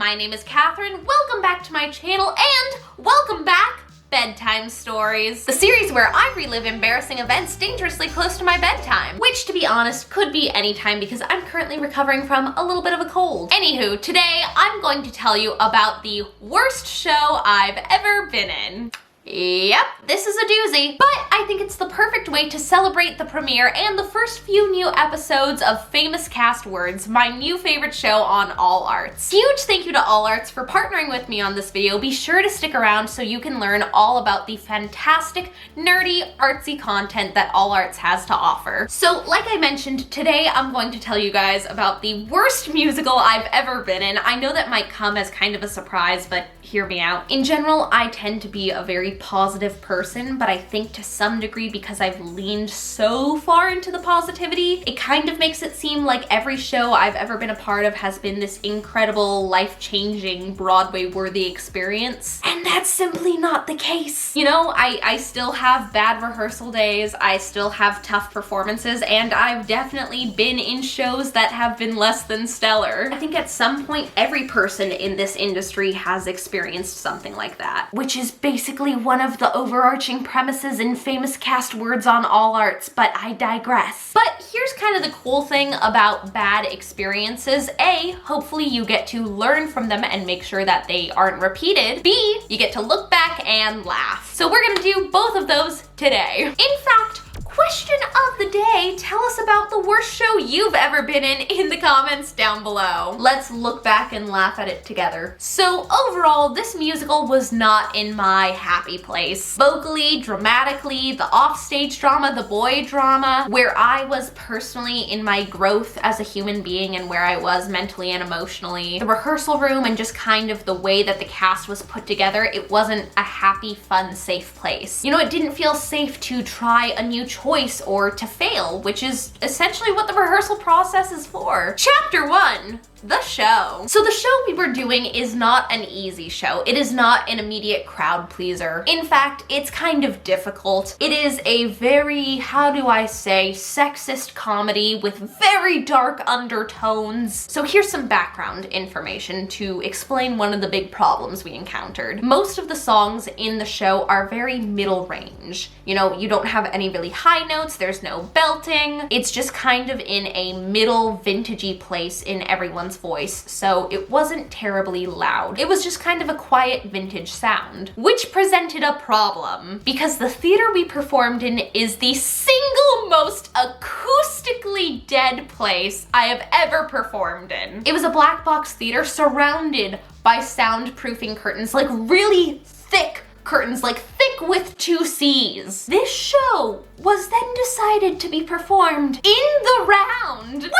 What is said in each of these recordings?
My name is Katherine, welcome back to my channel, and welcome back Bedtime Stories, the series where I relive embarrassing events dangerously close to my bedtime, which to be honest could be any time because I'm currently recovering from a little bit of a cold. Anywho, today I'm going to tell you about the worst show I've ever been in. Yep, this is a doozy, but I think it's the perfect way to celebrate the premiere and the first few new episodes of Famous Cast Words, my new favorite show on All Arts. Huge thank you to All Arts for partnering with me on this video. Be sure to stick around so you can learn all about the fantastic, nerdy, artsy content that All Arts has to offer. So, like I mentioned, today I'm going to tell you guys about the worst musical I've ever been in. I know that might come as kind of a surprise, but hear me out. In general, I tend to be a very positive person, but I think to some degree because I've leaned so far into the positivity, it kind of makes it seem like every show I've ever been a part of has been this incredible, life-changing, Broadway-worthy experience. And that's simply not the case. You know, I still have bad rehearsal days, I still have tough performances, and I've definitely been in shows that have been less than stellar. I think at some point every person in this industry has experienced something like that, which is basically one of the overarching premises in Famous Cast Words on All Arts, but I digress. But here's kind of the cool thing about bad experiences. A, hopefully you get to learn from them and make sure that they aren't repeated. B, you get to look back and laugh. So we're gonna do both of those today. In fact, question of the day, tell us about the worst show you've ever been in the comments down below. Let's look back and laugh at it together. So overall, this musical was not in my happy place. Vocally, dramatically, the offstage drama, the boy drama, where I was personally in my growth as a human being and where I was mentally and emotionally, the rehearsal room and just kind of the way that the cast was put together, it wasn't a happy, fun, safe place. You know, it didn't feel safe to try a new choice or to fail, which is essentially what the rehearsal process is for. Chapter 1. The show. So the show we were doing is not an easy show. It is not an immediate crowd pleaser. In fact, it's kind of difficult. It is a very, how do I say, sexist comedy with very dark undertones. So here's some background information to explain one of the big problems we encountered. Most of the songs in the show are very middle range. You know, you don't have any really high notes, there's no belting. It's just kind of in a middle vintagey place in everyone's voice, so it wasn't terribly loud. It was just kind of a quiet vintage sound, which presented a problem because the theater we performed in is the single most acoustically dead place I have ever performed in. It was a black box theater surrounded by soundproofing curtains, like really thick curtains, like thick with 2 C's. This show was then decided to be performed in the round with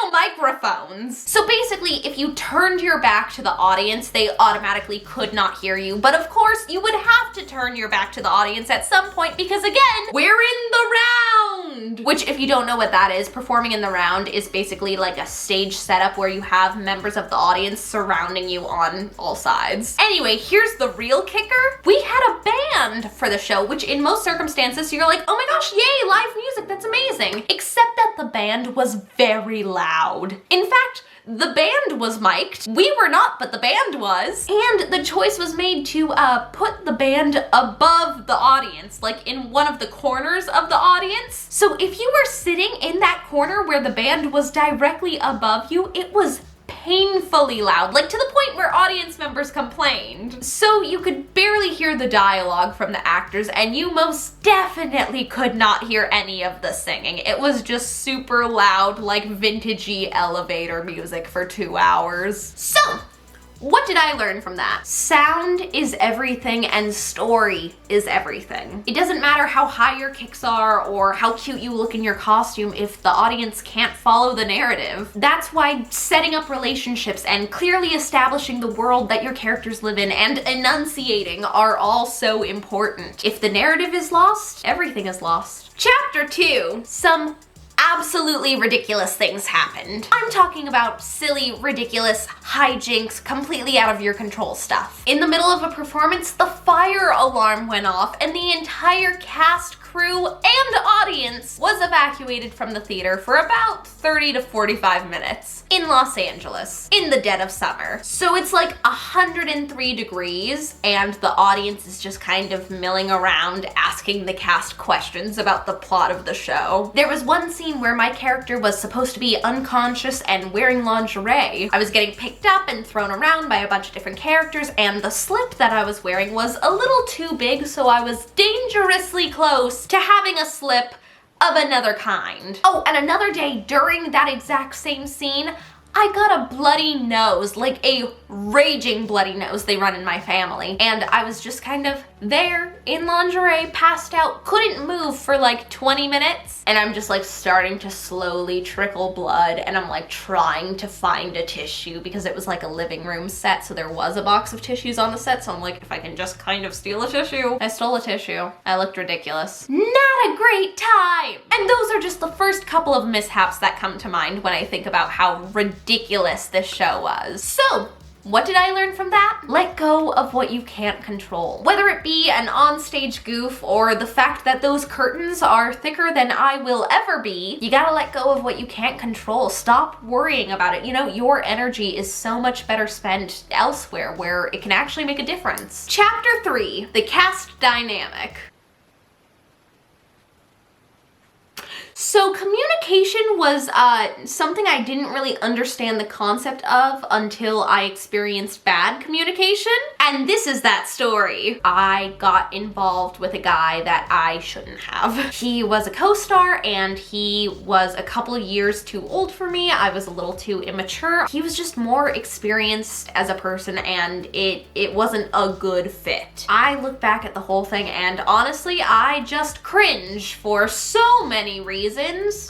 no microphones. So basically, if you turned your back to the audience, they automatically could not hear you. But of course, you would have to turn your back to the audience at some point because again, we're in the round! Which, if you don't know what that is, performing in the round is basically like a stage setup where you have members of the audience surrounding you on all sides. Anyway, here's the real kicker. We had a band for the show, which in most circumstances, you're like, oh my gosh, yay, live music, that's amazing. Except that the band was very loud. In fact, the band was mic'd. We were not, but the band was. And the choice was made to put the band above the audience, like in one of the corners of the audience. So if you were sitting in that corner where the band was directly above you, it was painfully loud, like to the point where audience members complained. So you could barely hear the dialogue from the actors, and you most definitely could not hear any of the singing. It was just super loud, like vintagey elevator music for 2 hours. So, what did I learn from that? Sound is everything and story is everything. It doesn't matter how high your kicks are or how cute you look in your costume if the audience can't follow the narrative. That's why setting up relationships and clearly establishing the world that your characters live in and enunciating are all so important. If the narrative is lost, everything is lost. Chapter 2. Some absolutely ridiculous things happened. I'm talking about silly, ridiculous hijinks, completely out of your control stuff. In the middle of a performance, the fire alarm went off and the entire cast, crew and audience was evacuated from the theater for about 30 to 45 minutes in Los Angeles in the dead of summer. So it's like 103 degrees and the audience is just kind of milling around asking the cast questions about the plot of the show. There was one scene where my character was supposed to be unconscious and wearing lingerie. I was getting picked up and thrown around by a bunch of different characters, and the slip that I was wearing was a little too big, so I was dangerously close to having a slip of another kind. Oh, and another day during that exact same scene, I got a bloody nose, like a raging bloody nose. They run in my family. And I was just kind of there in lingerie, passed out, couldn't move for like 20 minutes. And I'm just like starting to slowly trickle blood, and I'm like trying to find a tissue because it was like a living room set, so there was a box of tissues on the set. So I'm like, if I can just kind of steal a tissue. I stole a tissue. I looked ridiculous. Not a great time! And those are just the first couple of mishaps that come to mind when I think about how ridiculous this show was. So, what did I learn from that? Let go of what you can't control. Whether it be an onstage goof or the fact that those curtains are thicker than I will ever be, you gotta let go of what you can't control. Stop worrying about it. You know, your energy is so much better spent elsewhere where it can actually make a difference. Chapter 3, the cast dynamic. So communication was something I didn't really understand the concept of until I experienced bad communication. And this is that story. I got involved with a guy that I shouldn't have. He was a co-star and he was a couple of years too old for me. I was a little too immature. He was just more experienced as a person, and it wasn't a good fit. I look back at the whole thing and honestly, I just cringe for so many reasons.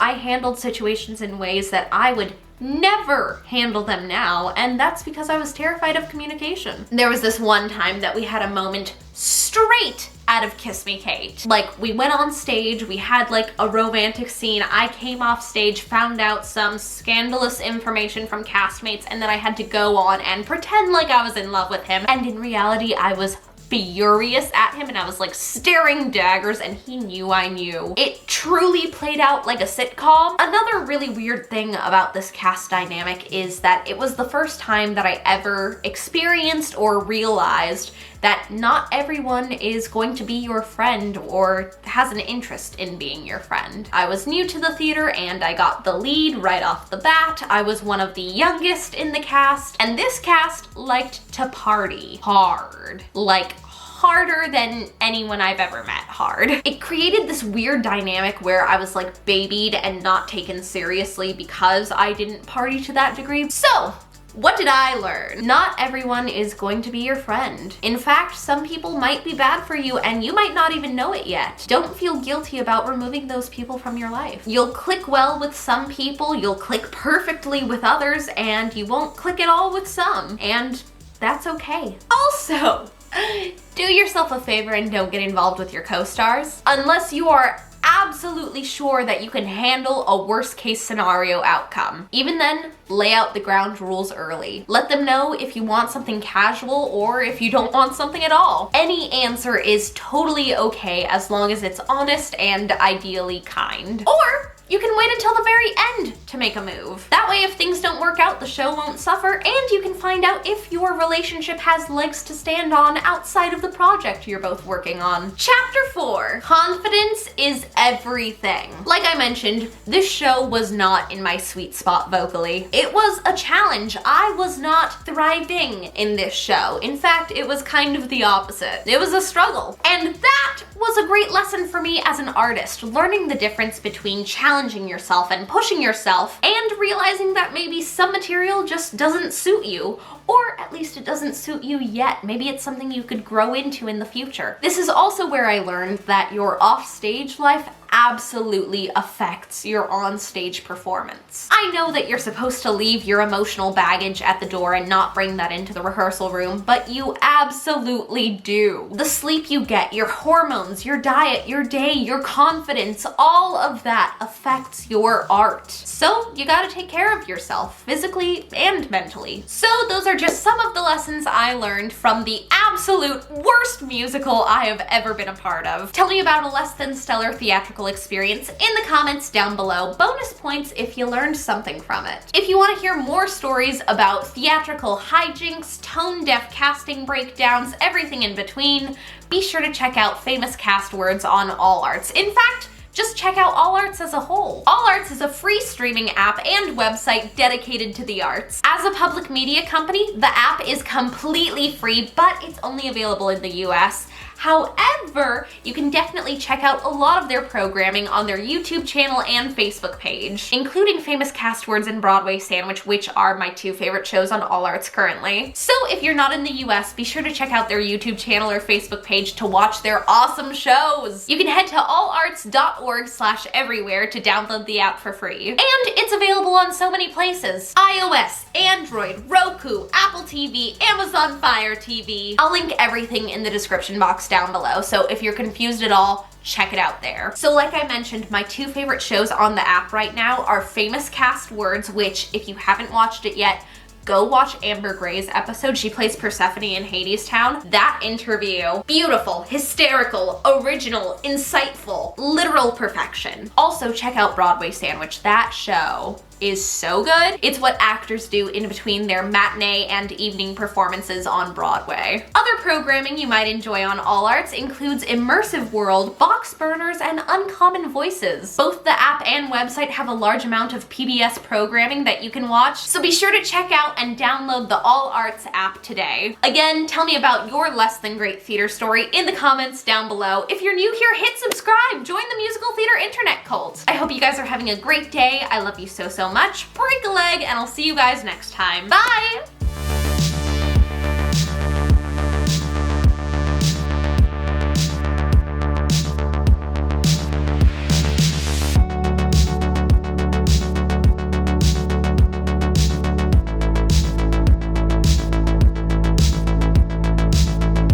I handled situations in ways that I would never handle them now, and that's because I was terrified of communication. There was this one time that we had a moment straight out of Kiss Me Kate. Like, we went on stage, we had like a romantic scene, I came off stage, found out some scandalous information from castmates, and then I had to go on and pretend like I was in love with him, and in reality I was furious at him and I was like staring daggers, and he knew I knew. It truly played out like a sitcom. Another really weird thing about this cast dynamic is that it was the first time that I ever experienced or realized that not everyone is going to be your friend or has an interest in being your friend. I was new to the theater and I got the lead right off the bat. I was one of the youngest in the cast, and this cast liked to party hard. Like, harder than anyone I've ever met hard. It created this weird dynamic where I was like babied and not taken seriously because I didn't party to that degree. So, what did I learn? Not everyone is going to be your friend. In fact, some people might be bad for you and you might not even know it yet. Don't feel guilty about removing those people from your life. You'll click well with some people, you'll click perfectly with others, and you won't click at all with some. And that's okay. Also, do yourself a favor and don't get involved with your co-stars unless you are absolutely sure that you can handle a worst case scenario outcome. Even then, lay out the ground rules early. Let them know if you want something casual or if you don't want something at all. Any answer is totally okay as long as it's honest and ideally kind. Or you can wait until the very end to make a move. That way, if things don't work out, the show won't suffer, and you can find out if your relationship has legs to stand on outside of the project you're both working on. Chapter 4, confidence is everything. Like I mentioned, this show was not in my sweet spot vocally. It was a challenge. I was not thriving in this show. In fact, it was kind of the opposite. It was a struggle. And that was a great lesson for me as an artist, learning the difference between challenging yourself and pushing yourself, and realizing that maybe some material just doesn't suit you, or at least it doesn't suit you yet. Maybe it's something you could grow into in the future. This is also where I learned that your offstage life absolutely affects your on-stage performance. I know that you're supposed to leave your emotional baggage at the door and not bring that into the rehearsal room, but you absolutely do. The sleep you get, your hormones, your diet, your day, your confidence, all of that affects your art. So you gotta take care of yourself, physically and mentally. So those are just some of the lessons I learned from the absolute worst musical I have ever been a part of. Tell me about a less than stellar theatrical experience in the comments down below. Bonus points if you learned something from it. If you want to hear more stories about theatrical hijinks, tone-deaf casting breakdowns, everything in between, be sure to check out Famous Cast Words on All Arts. In fact, just check out All Arts as a whole. All Arts is a free streaming app and website dedicated to the arts. As a public media company, the app is completely free, but it's only available in the US. However, you can definitely check out a lot of their programming on their YouTube channel and Facebook page, including Famous Cast Words and Broadway Sandwich, which are my two favorite shows on All Arts currently. So if you're not in the US, be sure to check out their YouTube channel or Facebook page to watch their awesome shows. You can head to allarts.org/everywhere to download the app for free. And it's available on so many places: iOS, Android, Roku, Apple TV, Amazon Fire TV. I'll link everything in the description box down below, so if you're confused at all, check it out there. So like I mentioned, my two favorite shows on the app right now are Famous Cast Words, which if you haven't watched it yet, go watch Amber Gray's episode. She plays Persephone in Hadestown. That interview, beautiful, hysterical, original, insightful, literal perfection. Also check out Broadway Sandwich. That show is so good. It's what actors do in between their matinee and evening performances on Broadway. Other programming you might enjoy on All Arts includes Immersive World, Box Burners, and Uncommon Voices. Both the app and website have a large amount of PBS programming that you can watch, so be sure to check out and download the All Arts app today. Again, tell me about your less than great theater story in the comments down below. If you're new here, hit subscribe. Join the musical theater internet cult. I hope you guys are having a great day. I love you so much. Break a leg, and I'll see you guys next time. Bye!